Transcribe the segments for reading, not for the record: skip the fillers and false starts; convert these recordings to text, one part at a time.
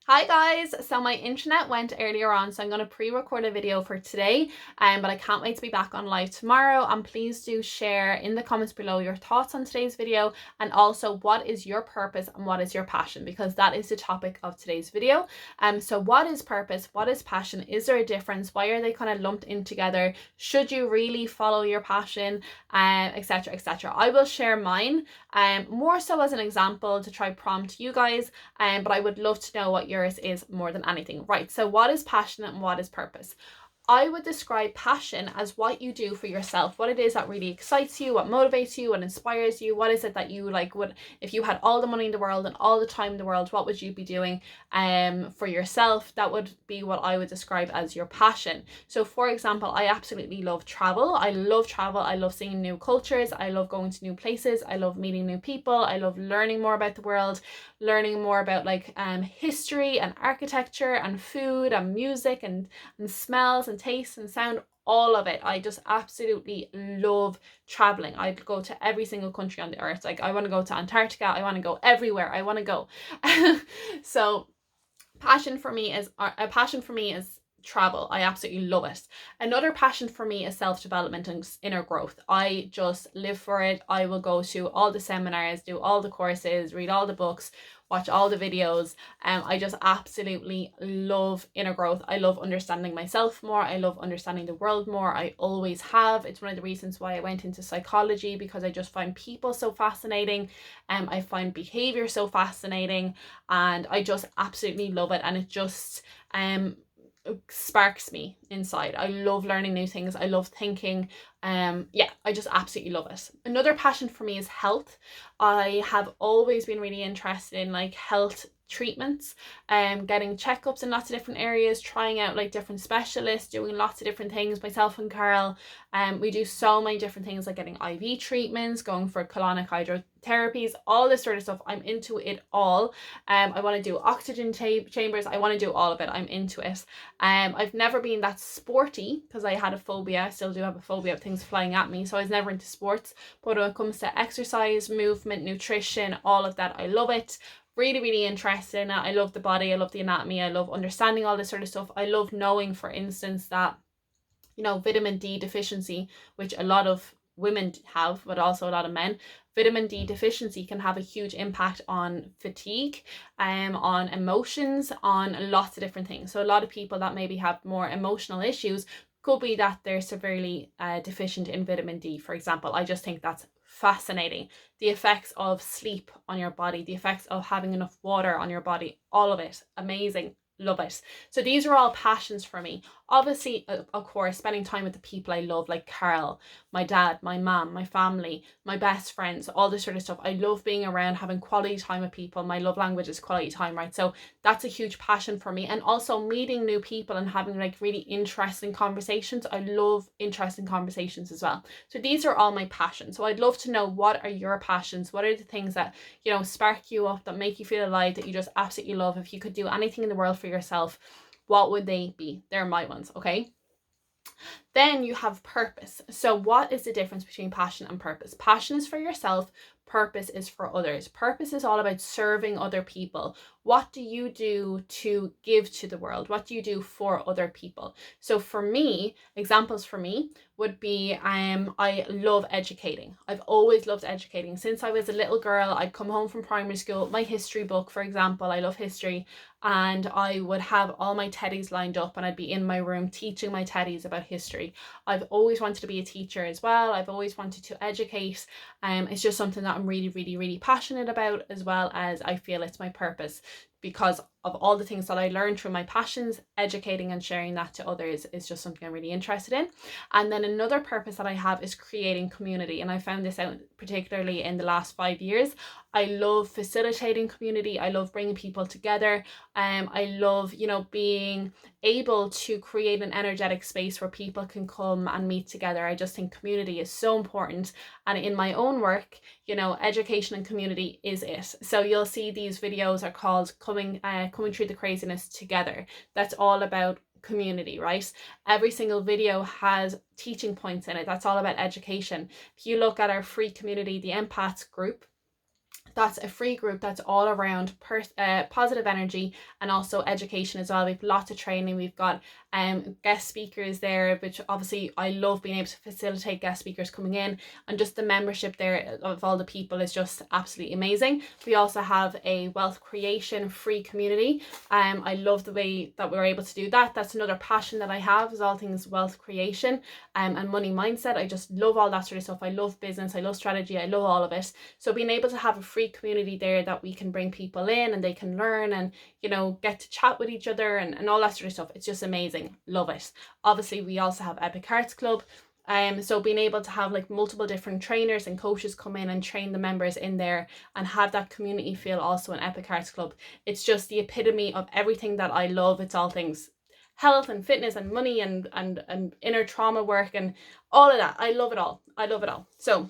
Hi guys, so my internet went earlier on, so I'm going to pre-record a video for today, but I can't wait to be back on live tomorrow. And please do share in the comments below your thoughts on today's video, and also what is your purpose and what is your passion, because that is the topic of today's video. So what is purpose? What is passion? Is there a difference? Why are they kind of lumped in together? Should you really follow your passion, etc, etc. I will share mine, more so as an example to try prompt you guys, but I would love to know what yours is more than anything. Right, so what is passion and what is purpose? I would describe passion as what you do for yourself, what it is that really excites you, what motivates you, what inspires you, what is it that you like would, if you had all the money in the world and all the time in the world, what would you be doing for yourself? That would be what I would describe as your passion. So for example, I absolutely love travel. I love travel. I love seeing new cultures. I love going to new places. I love meeting new people. I love learning more about the world, learning more about like history and architecture and food and music and smells and taste and sound, all of it. I just absolutely love traveling. I'd go to every single country on the earth. Like I want to go to Antarctica. I want to go everywhere. I want to go. So a passion for me is travel. I absolutely love it. Another passion for me is self-development and inner growth. I just live for it. I will go to all the seminars, do all the courses, read all the books, watch all the videos. I just absolutely love inner growth. I love understanding myself more. I love understanding the world more. I always have. It's one of the reasons why I went into psychology, because I just find people so fascinating. I find behavior so fascinating, and I just absolutely love it. And it just sparks me inside. I love learning new things. I love thinking. Yeah, I just absolutely love it. Another passion for me is health. I have always been really interested in like health treatments, getting checkups in lots of different areas, trying out like different specialists, doing lots of different things. Myself and Carl, we do so many different things, like getting IV treatments, going for colonic hydrotherapies, all this sort of stuff. I'm into it all. I want to do oxygen chambers. I want to do all of it. I'm into it. I've never been that sporty because I had a phobia. I still do have a phobia of things flying at me, so I was never into sports. But when it comes to exercise, movement, nutrition, all of that, I love it. Really, really interested in it. I love the body. I love the anatomy. I love understanding all this sort of stuff. I love knowing, for instance, that vitamin D deficiency, which a lot of women have, but also a lot of men, vitamin D deficiency can have a huge impact on fatigue, on emotions, on lots of different things. So a lot of people that maybe have more emotional issues could be that they're severely deficient in vitamin D, for example. I just think that's fascinating. The effects of sleep on your body, the effects of having enough water on your body, all of it, amazing. Love it. So these are all passions for me. Obviously, of course, spending time with the people I love, like Carl, my dad, my mom, my family, my best friends, all this sort of stuff. I love being around, having quality time with people. My love language is quality time, right? So that's a huge passion for me. And also meeting new people and having like really interesting conversations. I love interesting conversations as well. So these are all my passions. So I'd love to know, what are your passions? What are the things that, spark you up, that make you feel alive, that you just absolutely love? If you could do anything in the world for yourself, what would they be? They're my ones, okay? Then you have purpose. So what is the difference between passion and purpose? Passion is for yourself. Purpose is for others. Purpose is all about serving other people. What do you do to give to the world? What do you do for other people? So for me, examples for me would be I love educating. I've always loved educating. Since I was a little girl, I'd come home from primary school, my history book, for example, I love history, and I would have all my teddies lined up and I'd be in my room teaching my teddies about history. I've always wanted to be a teacher as well. I've always wanted to educate. It's just something that I'm really, really, really passionate about, as well as I feel it's my purpose, because of all the things that I learned through my passions. Educating and sharing that to others is just something I'm really interested in. And then another purpose that I have is creating community, and I found this out particularly in the last 5 years. I love facilitating community. I love bringing people together. I love, being able to create an energetic space where people can come and meet together. I just think community is so important. And in my own work, education and community is it. So you'll see these videos are called coming through the craziness together. That's all about community, right? Every single video has teaching points in it. That's all about education. If you look at our free community, the Empaths group, That's a free group that's all around positive energy and also education as well. We've lots of training. We've got guest speakers there, which obviously I love being able to facilitate guest speakers coming in, and just the membership there of all the people is just absolutely amazing. We also have a wealth creation free community. I love the way that we're able to do that. That's another passion that I have, is all things wealth creation and money mindset. I just love all that sort of stuff. I love business, I love strategy, I love all of it. So being able to have a free community there that we can bring people in and they can learn and, you know, get to chat with each other and all that sort of stuff, it's just amazing. Love it. Obviously we also have Epic Hearts Club. So being able to have like multiple different trainers and coaches come in and train the members in there and have that community feel also in Epic Hearts Club, it's just the epitome of everything that I love. It's all things health and fitness and money and inner trauma work and all of that. I love it all. I love it all. So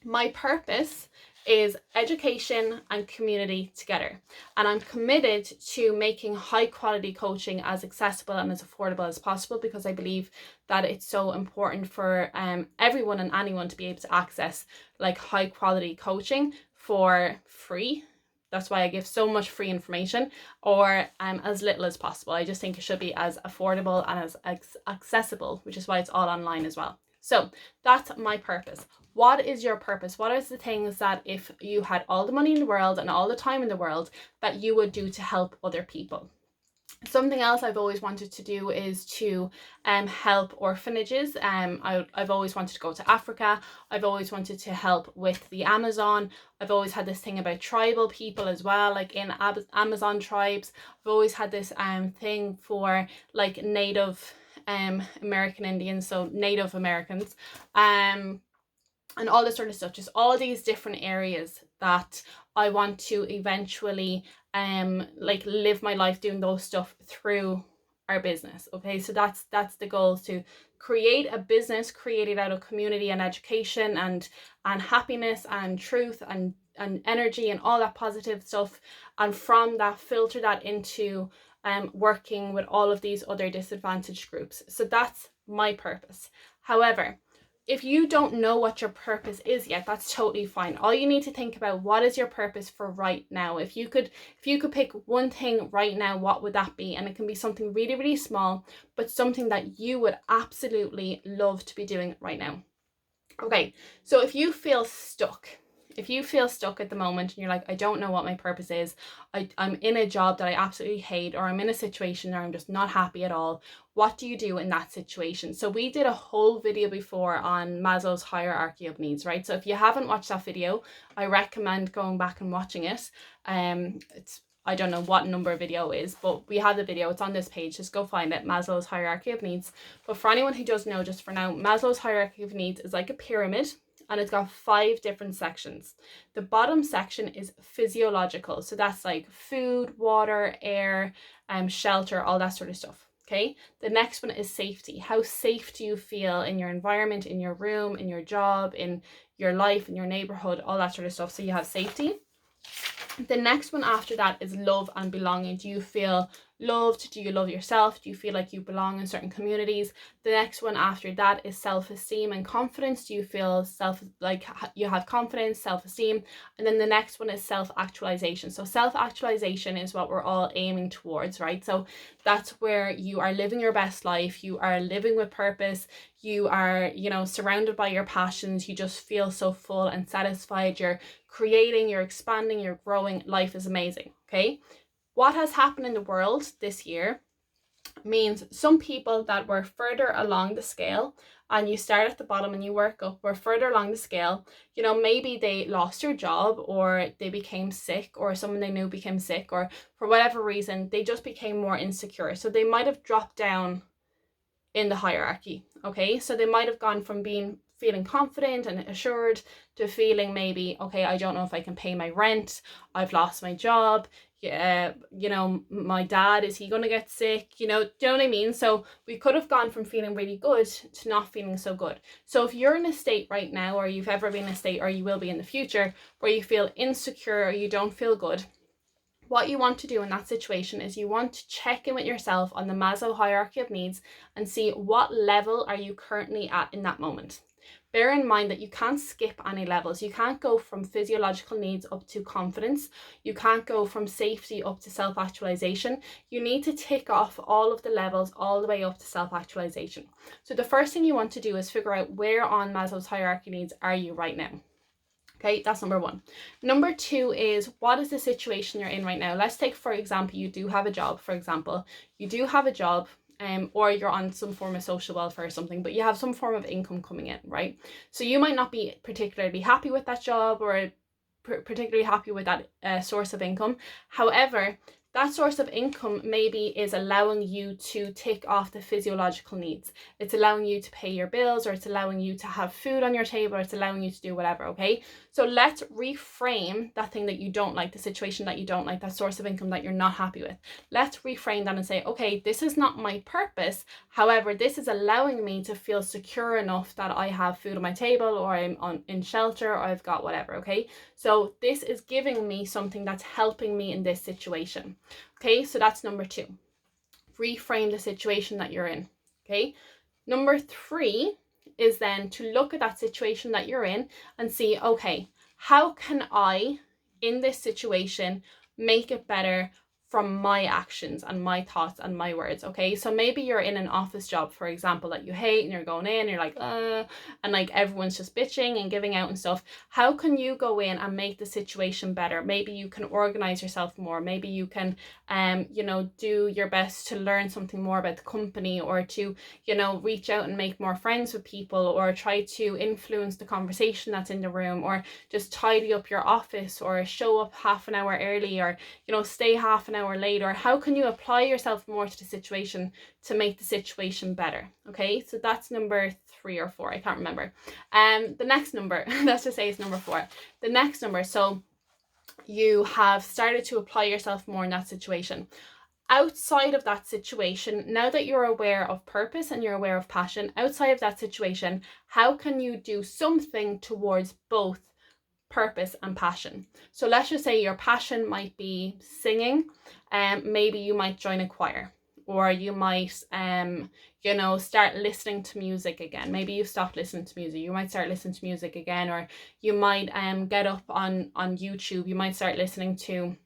my purpose is education and community together, and I'm committed to making high quality coaching as accessible and as affordable as possible, because I believe that it's so important for everyone and anyone to be able to access like high quality coaching for free. That's why I give so much free information, or as little as possible. I just think it should be as affordable and as accessible, which is why it's all online as well. So that's my purpose. What is your purpose? What are the things that if you had all the money in the world and all the time in the world that you would do to help other people? Something else I've always wanted to do is to help orphanages. I've always wanted to go to Africa. I've always wanted to help with the Amazon. I've always had this thing about tribal people as well, like in Amazon tribes. I've always had this thing for like Native American Indians, so Native Americans, and all this sort of stuff. Just all these different areas that I want to eventually like live my life doing those stuff through our business. Okay, so that's the goal, is to create a business created out of community and education and happiness and truth and energy and all that positive stuff, and from that filter that into working with all of these other disadvantaged groups. So that's my purpose. However, if you don't know what your purpose is yet, that's totally fine. All you need to think about, what is your purpose for right now? If you could pick one thing right now, what would that be? And it can be something really, really small, but something that you would absolutely love to be doing right now. Okay, so if you feel stuck at the moment and you're like, I don't know what my purpose is, I'm in a job that I absolutely hate, or I'm in a situation where I'm just not happy at all, what do you do in that situation? So we did a whole video before on Maslow's hierarchy of needs, right? So if you haven't watched that video, I recommend going back and watching it. It's, I don't know what number video is, but we have the video, it's on this page, just go find it, Maslow's hierarchy of needs. But for anyone who doesn't know, just for now, Maslow's hierarchy of needs is like a pyramid, and it's got 5 different sections. The bottom section is physiological, so that's like food, water, air, shelter, all that sort of stuff. Okay, the next one is safety. How safe do you feel in your environment, in your room, in your job, in your life, in your neighborhood, all that sort of stuff. So you have safety. The next one after that is love and belonging. Do you feel loved? Do you love yourself? Do you feel like you belong in certain communities? The next one after that is self-esteem and confidence. Do you feel like you have confidence, self-esteem? And then the next one is self-actualization. So self-actualization is what we're all aiming towards, right? So that's where you are living your best life, you are living with purpose, you are, you know, surrounded by your passions, you just feel so full and satisfied, you're creating, you're expanding, you're growing, life is amazing. Okay, what has happened in the world this year means some people that were further along the scale, and you start at the bottom and you work up, were further along the scale, you know, maybe they lost their job, or they became sick, or someone they knew became sick, or for whatever reason they just became more insecure, so they might have dropped down in the hierarchy. Okay, so they might have gone from feeling confident and assured to feeling maybe, okay, I don't know if I can pay my rent, I've lost my job, yeah, you know, my dad, is he going to get sick? You know, do you know what I mean? So we could have gone from feeling really good to not feeling so good. So if you're in a state right now, or you've ever been in a state, or you will be in the future, where you feel insecure or you don't feel good, what you want to do in that situation is you want to check in with yourself on the Maslow hierarchy of needs and see what level are you currently at in that moment. Bear in mind that you can't skip any levels. You can't go from physiological needs up to confidence. You can't go from safety up to self-actualization. You need to tick off all of the levels all the way up to self-actualization. So the first thing you want to do is figure out where on Maslow's hierarchy needs are you right now. Okay, that's number one. Number two is, what is the situation you're in right now? Let's take, for example, you do have a job, or you're on some form of social welfare or something, but you have some form of income coming in, right? So you might not be particularly happy with that job or particularly happy with that source of income. However, that source of income maybe is allowing you to tick off the physiological needs. It's allowing you to pay your bills, or it's allowing you to have food on your table, or it's allowing you to do whatever, okay? So let's reframe that thing that you don't like, the situation that you don't like, that source of income that you're not happy with. Let's reframe that and say, okay, this is not my purpose. However, this is allowing me to feel secure enough that I have food on my table, or I'm in shelter, or I've got whatever, okay? So this is giving me something that's helping me in this situation. Okay, so that's number two. Reframe the situation that you're in. Okay, number three is then to look at that situation that you're in and see, okay, how can I, in this situation, make it better from my actions and my thoughts and my words, okay? So maybe you're in an office job, for example, that you hate, and you're going in, and you're like, and like everyone's just bitching and giving out and stuff. How can you go in and make the situation better? Maybe you can organize yourself more. Maybe you can, do your best to learn something more about the company, or to, reach out and make more friends with people, or try to influence the conversation that's in the room, or just tidy up your office, or show up half an hour early, or, stay half an hour late. Or how can you apply yourself more to the situation to make the situation better? Okay, so that's number 3 or 4, I can't remember. The next number, let's just say it's number 4. The next number, so you have started to apply yourself more in that situation. Outside of that situation, now that you're aware of purpose and you're aware of passion, outside of that situation, how can you do something towards both purpose and passion? So let's just say your passion might be singing, and maybe you might join a choir, or you might start listening to music again. Maybe you've stopped listening to music, you might start listening to music again. Or you might get up on YouTube, you might start listening to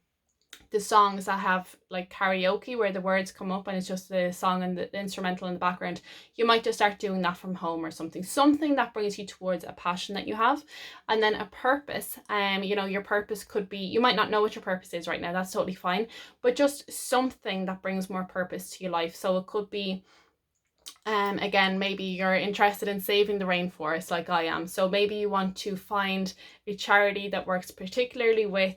the songs that have like karaoke, where the words come up and it's just the song and the instrumental in the background. You might just start doing that from home, or something that brings you towards a passion that you have. And then a purpose, your purpose could be, you might not know what your purpose is right now, that's totally fine, but just something that brings more purpose to your life. So it could be, again, maybe you're interested in saving the rainforest like I am, so maybe you want to find a charity that works particularly with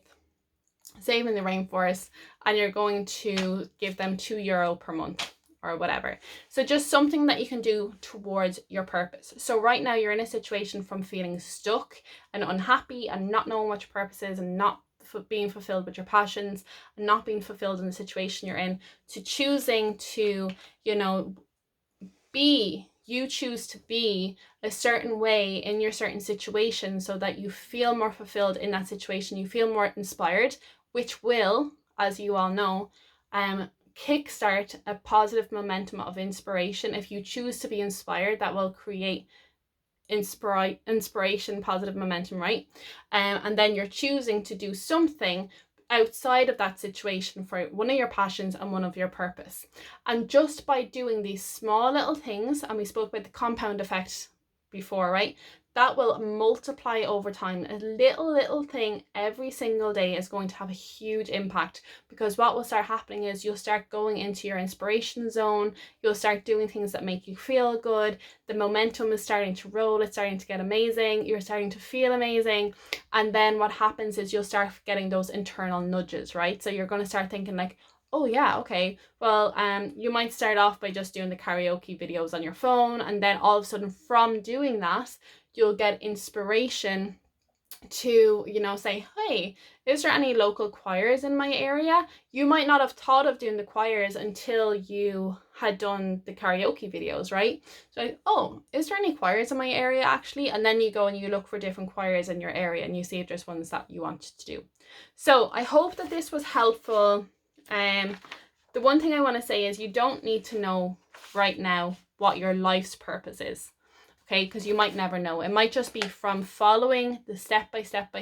saving the rainforest, and you're going to give them €2 per month or whatever. So just something that you can do towards your purpose. So right now you're in a situation from feeling stuck and unhappy and not knowing what your purpose is, and not being fulfilled with your passions, and not being fulfilled in the situation you're in, to choosing to, you choose to be a certain way in your certain situation, so that you feel more fulfilled in that situation, you feel more inspired, which will, as you all know, kickstart a positive momentum of inspiration. If you choose to be inspired, that will create inspiration, positive momentum, right? And then you're choosing to do something outside of that situation for one of your passions and one of your purpose. And just by doing these small little things, and we spoke about the compound effect before, right? That will multiply over time. A little thing every single day is going to have a huge impact, because what will start happening is you'll start going into your inspiration zone. You'll start doing things that make you feel good. The momentum is starting to roll. It's starting to get amazing. You're starting to feel amazing. And then what happens is you'll start getting those internal nudges, right? So you're going to start thinking like, oh yeah, okay, well, you might start off by just doing the karaoke videos on your phone, and then all of a sudden from doing that, you'll get inspiration to, say, hey, is there any local choirs in my area? You might not have thought of doing the choirs until you had done the karaoke videos, right? So, oh, is there any choirs in my area actually? And then you go and you look for different choirs in your area, and you see if there's ones that you want to do. So I hope that this was helpful. The one thing I want to say is, you don't need to know right now what your life's purpose is. okay? Because you might never know. It might just be from following the step by step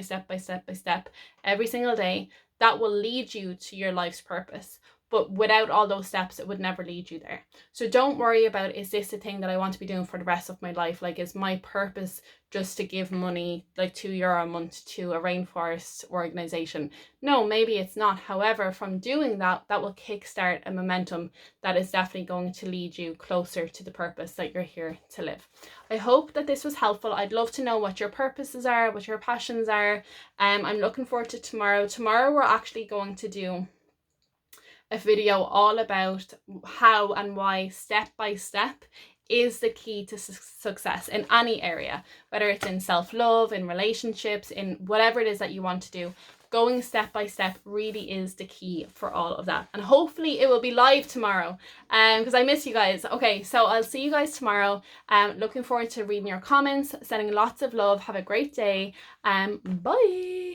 every single day that will lead you to your life's purpose. But without all those steps, it would never lead you there. So don't worry about, is this the thing that I want to be doing for the rest of my life? Like, is my purpose just to give money, like €2 a month, to a rainforest organization? No, maybe it's not. However, from doing that, that will kickstart a momentum that is definitely going to lead you closer to the purpose that you're here to live. I hope that this was helpful. I'd love to know what your purposes are, what your passions are. I'm looking forward to tomorrow. Tomorrow we're actually going to do a video all about how and why step by step is the key to success in any area, whether it's in self-love, in relationships, in whatever it is that you want to do. Going step by step really is the key for all of that. And hopefully it will be live tomorrow, because I miss you guys. Okay, so I'll see you guys tomorrow. Looking forward to reading your comments, sending lots of love. Have a great day. Bye.